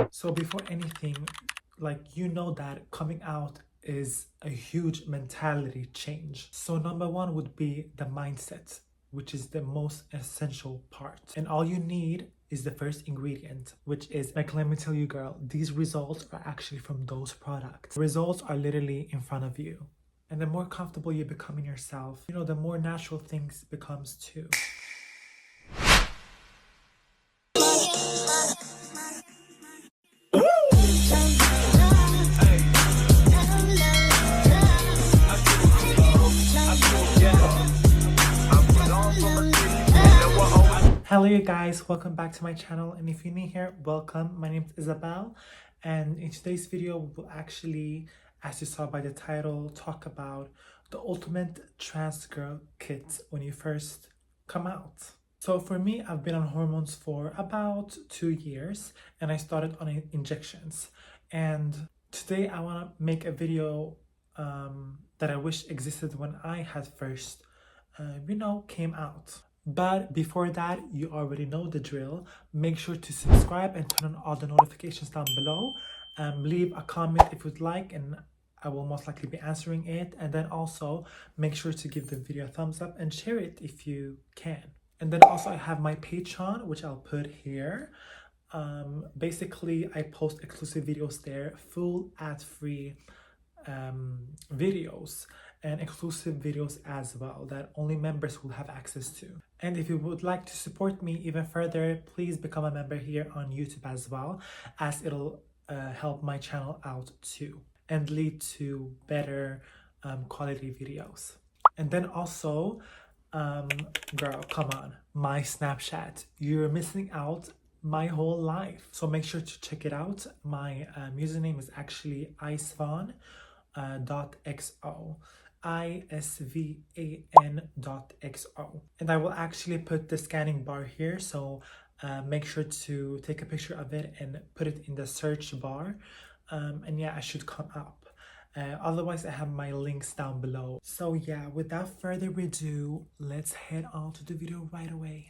So before anything, that coming out is a huge mentality change. So number one would be the mindset, which is the most essential part. And all you need is the first ingredient, which is, like, let me tell you, girl, these results are actually from those products. Results are literally in front of you. And the more comfortable you become in yourself, the more natural things becomes too. Hello you guys, welcome back to my channel, and if you're new here, welcome. My name is Isabel, and in today's video we will actually, as you saw by the title, talk about the ultimate trans girl kit when you first come out. So for me, I've been on hormones for about 2 years and I started on injections, and today I want to make a video that I wish existed when I had first came out. But before that, you already know the drill. Make sure to subscribe and turn on all the notifications down below. Leave a comment if you'd like, and I will most likely be answering it. And then also make sure to give the video a thumbs up and share it if you can. And then also I have my Patreon, which I'll put here. Basically, I post exclusive videos there, full ad-free videos and exclusive videos as well that only members will have access to. And if you would like to support me even further, please become a member here on YouTube as well, as it'll help my channel out too and lead to better quality videos. And then also, girl, come on, my Snapchat, you're missing out my whole life, so make sure to check it out. My username is actually IsabelSvan.xo, ISVAN.xo, and I will actually put the scanning bar here, so make sure to take a picture of it and put it in the search bar, and yeah, I should come up. Otherwise, I have my links down below. So yeah, without further ado, let's head on to the video right away.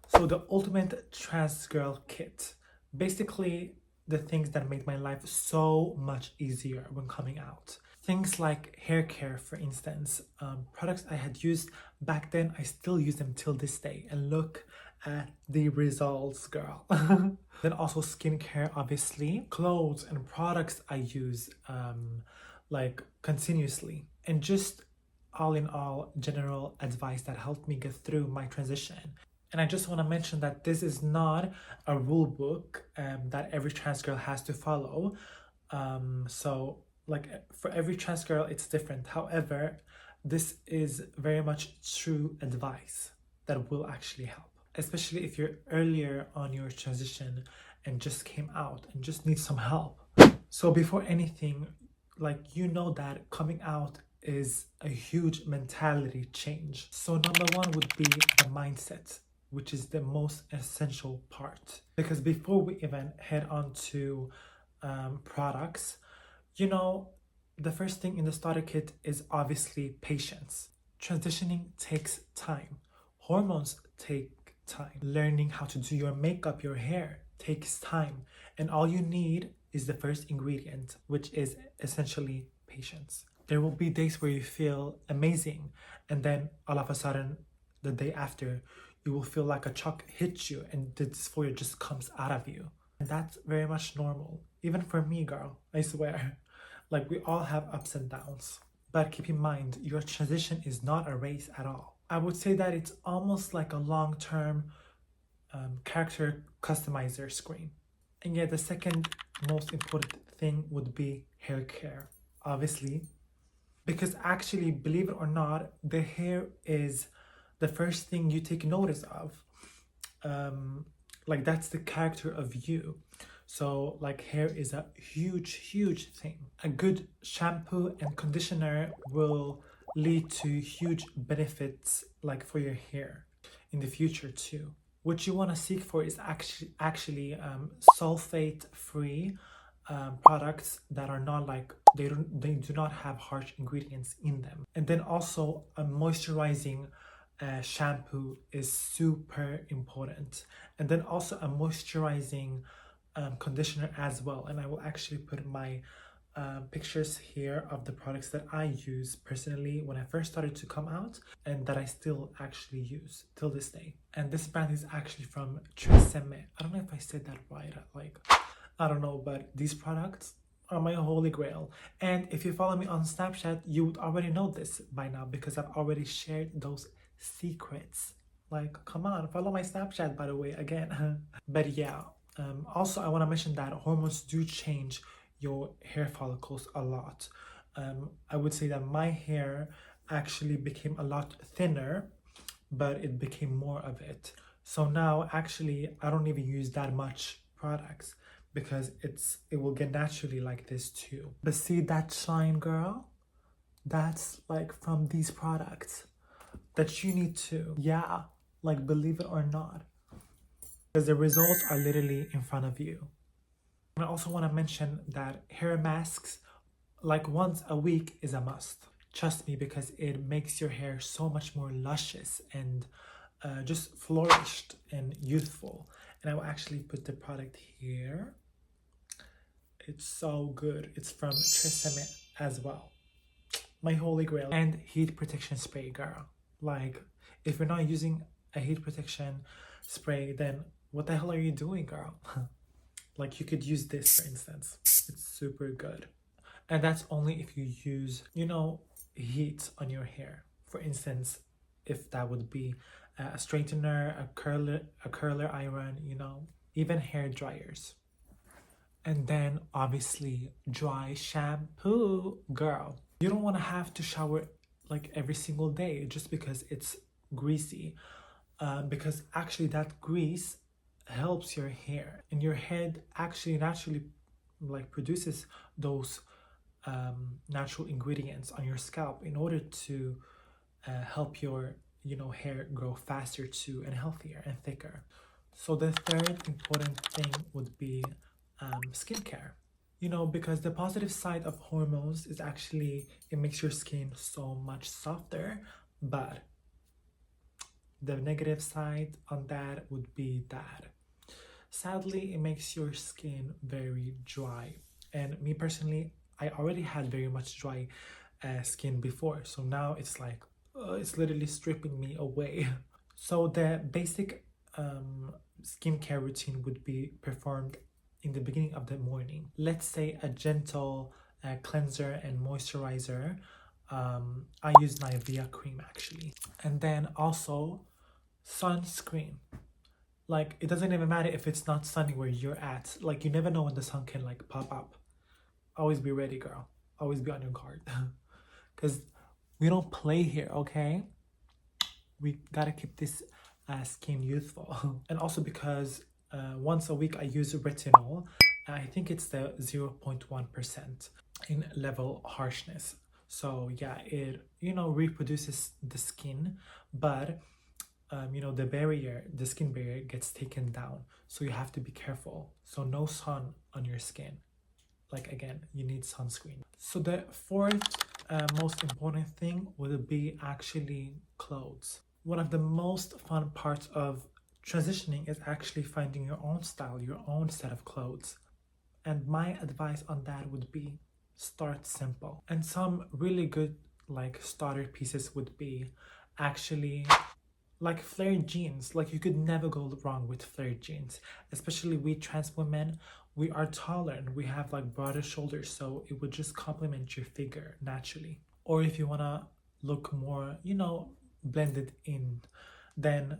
So the ultimate trans girl kit, basically the things that made my life so much easier when coming out. Things like hair care, for instance, products I had used back then, I still use them till this day, and look at the results, girl. Then also skincare, obviously, clothes and products I use like continuously, and just all in all, general advice that helped me get through my transition. And I just want to mention that this is not a rule book that every trans girl has to follow. So like for every trans girl, it's different. However, this is very much true advice that will actually help, especially if you're earlier on your transition and just came out and just need some help. So before anything, that coming out is a huge mentality change. So number one would be the mindset, which is the most essential part. Because before we even head on to products, the first thing in the starter kit is obviously patience. Transitioning takes time. Hormones take time. Learning how to do your makeup, your hair takes time. And all you need is the first ingredient, which is essentially patience. There will be days where you feel amazing, and then all of a sudden, the day after, you will feel like a truck hits you and the dysphoria just comes out of you. And that's very much normal. Even for me, girl, I swear. Like, we all have ups and downs. But keep in mind, your transition is not a race at all. I would say that it's almost like a long-term character customizer screen. And yeah, the second most important thing would be hair care, obviously. Because actually, believe it or not, the hair is the first thing you take notice of. That's the character of you. So hair is a huge thing. A good shampoo and conditioner will lead to huge benefits for your hair in the future too. What you want to seek for is actually sulfate free products that are not they do not have harsh ingredients in them. And then also a moisturizing shampoo is super important. And then also a moisturizing conditioner as well. And I will actually put my pictures here of the products that I use personally when I first started to come out and that I still actually use till this day. And this brand is actually from Transwoman. I don't know if I said that right. Like, I don't know, but these products are my holy grail. And if you follow me on Snapchat, you would already know this by now because I've already shared those secrets. Like, come on, follow my Snapchat, by the way, again. But yeah, also I want to mention that hormones do change your hair follicles a lot. I would say that my hair actually became a lot thinner, but it became more of it. So now actually I don't even use that much products because it will get naturally like this too. But see that shine, girl? That's like from these products that you need to, yeah, like believe it or not, because the results are literally in front of you. I also want to mention that hair masks, like once a week, is a must. Trust me, because it makes your hair so much more luscious and just flourished and youthful. And I will actually put the product here. It's so good. It's from Tresemme as well. My holy grail. And heat protection spray, girl. Like, if you're not using a heat protection spray, then what the hell are you doing, girl? Like, you could use this, for instance. It's super good. And that's only if you use, you know, heat on your hair. For instance, if that would be a straightener, a curler iron, you know, even hair dryers. And then obviously dry shampoo, girl. You don't want to have to shower like every single day just because it's greasy. Because actually that grease helps your hair, and your head actually naturally like produces those natural ingredients on your scalp in order to help your hair grow faster too and healthier and thicker. So the third important thing would be skincare. Because the positive side of hormones is actually it makes your skin so much softer, but the negative side on that would be that sadly it makes your skin very dry. And me personally, I already had very much dry skin before, so now it's like it's literally stripping me away. So the basic skincare routine would be performed in the beginning of the morning. Let's say a gentle cleanser and moisturizer. I use Nivea cream actually, and then also sunscreen. Like, it doesn't even matter if it's not sunny where you're at. Like, you never know when the sun can like pop up. Always be ready, girl. Always be on your guard. Because we don't play here, okay? We gotta keep this skin youthful. And also because once a week I use retinol. I think it's the 0.1% in level harshness. So yeah, it reproduces the skin, but the skin barrier gets taken down. So you have to be careful. So no sun on your skin. Like, again, you need sunscreen. So the fourth most important thing would be actually clothes. One of the most fun parts of transitioning is actually finding your own style, your own set of clothes. And my advice on that would be start simple. And some really good like starter pieces would be actually like flared jeans. Like, you could never go wrong with flared jeans, especially we trans women. We are taller and we have like broader shoulders, so it would just complement your figure naturally. Or if you want to look more blended in, then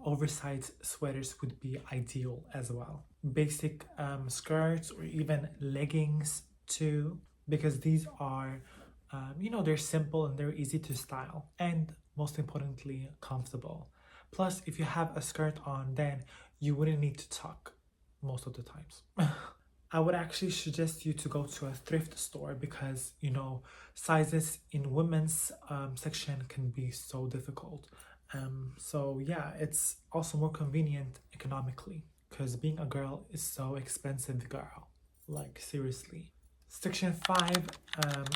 oversized sweaters would be ideal as well. Basic skirts or even leggings too, because these are they're simple and they're easy to style, and most importantly comfortable. Plus, if you have a skirt on, then you wouldn't need to tuck most of the times. I would actually suggest you to go to a thrift store because sizes in women's section can be so difficult. So yeah, it's also more convenient economically because being a girl is so expensive, girl. Like, seriously. Section 5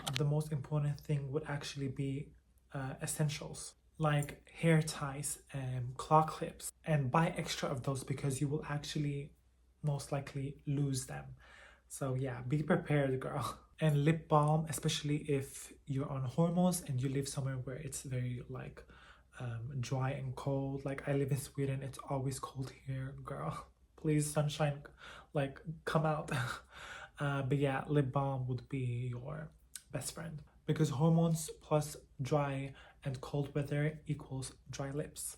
of the most important thing would actually be essentials like hair ties and claw clips, and buy extra of those because you will actually most likely lose them. So yeah, be prepared, girl. And lip balm, especially if you're on hormones and you live somewhere where it's very like dry and cold. Like I live in Sweden, it's always cold here, girl. Please, sunshine, like come out. But yeah, lip balm would be your best friend, because hormones plus dry and cold weather equals dry lips.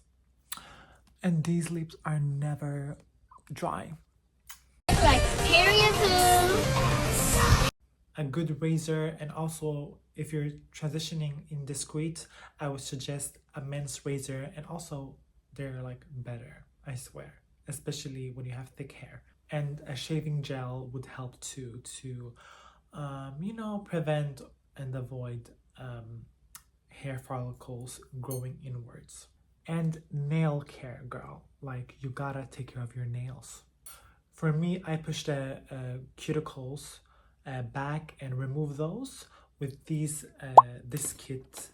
And these lips are never dry. Like period too. A good razor, and also if you're transitioning in discreet, I would suggest a men's razor, and also they're like better, I swear, especially when you have thick hair. And a shaving gel would help too, to you know, prevent and avoid hair follicles growing inwards. And nail care, girl, like you gotta take care of your nails. For me, I push the cuticles back and remove those with this kit,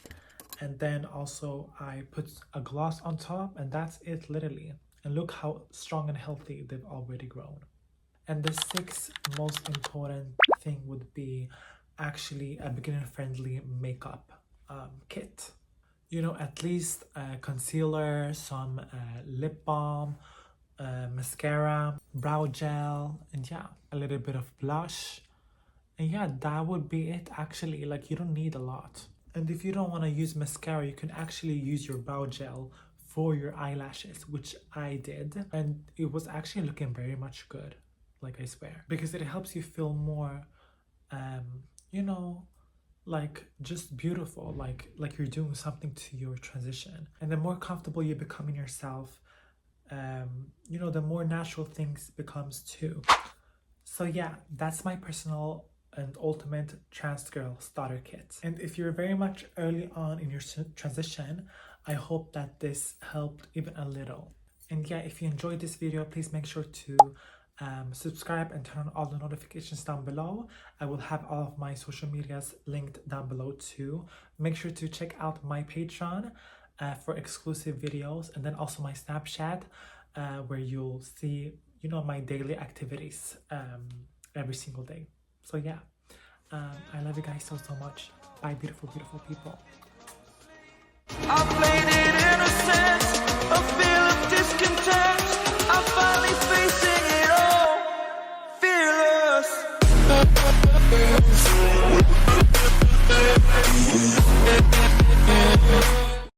and then also I put a gloss on top, and that's it, literally. And look how strong and healthy they've already grown. And the sixth most important thing would be actually a beginner-friendly makeup kit. You know, at least concealer, some lip balm, mascara, brow gel, and yeah, a little bit of blush. And yeah, that would be it actually. Like you don't need a lot. And if you don't want to use mascara, you can actually use your brow gel for your eyelashes, which I did. And it was actually looking very much good, like I swear. Because it helps you feel more, you know, like just beautiful, like you're doing something to your transition. And the more comfortable you become in yourself, you know, the more natural things becomes too. So yeah, that's my personal and ultimate trans girl starter kit. And if you're very much early on in your transition, I hope that this helped even a little. And yeah, if you enjoyed this video, please make sure to subscribe and turn on all the notifications down below. I will have all of my social medias linked down below too. Make sure to check out my Patreon for exclusive videos, and then also my Snapchat where you'll see, you know, my daily activities every single day. So yeah, I love you guys so much. Bye, beautiful, beautiful people.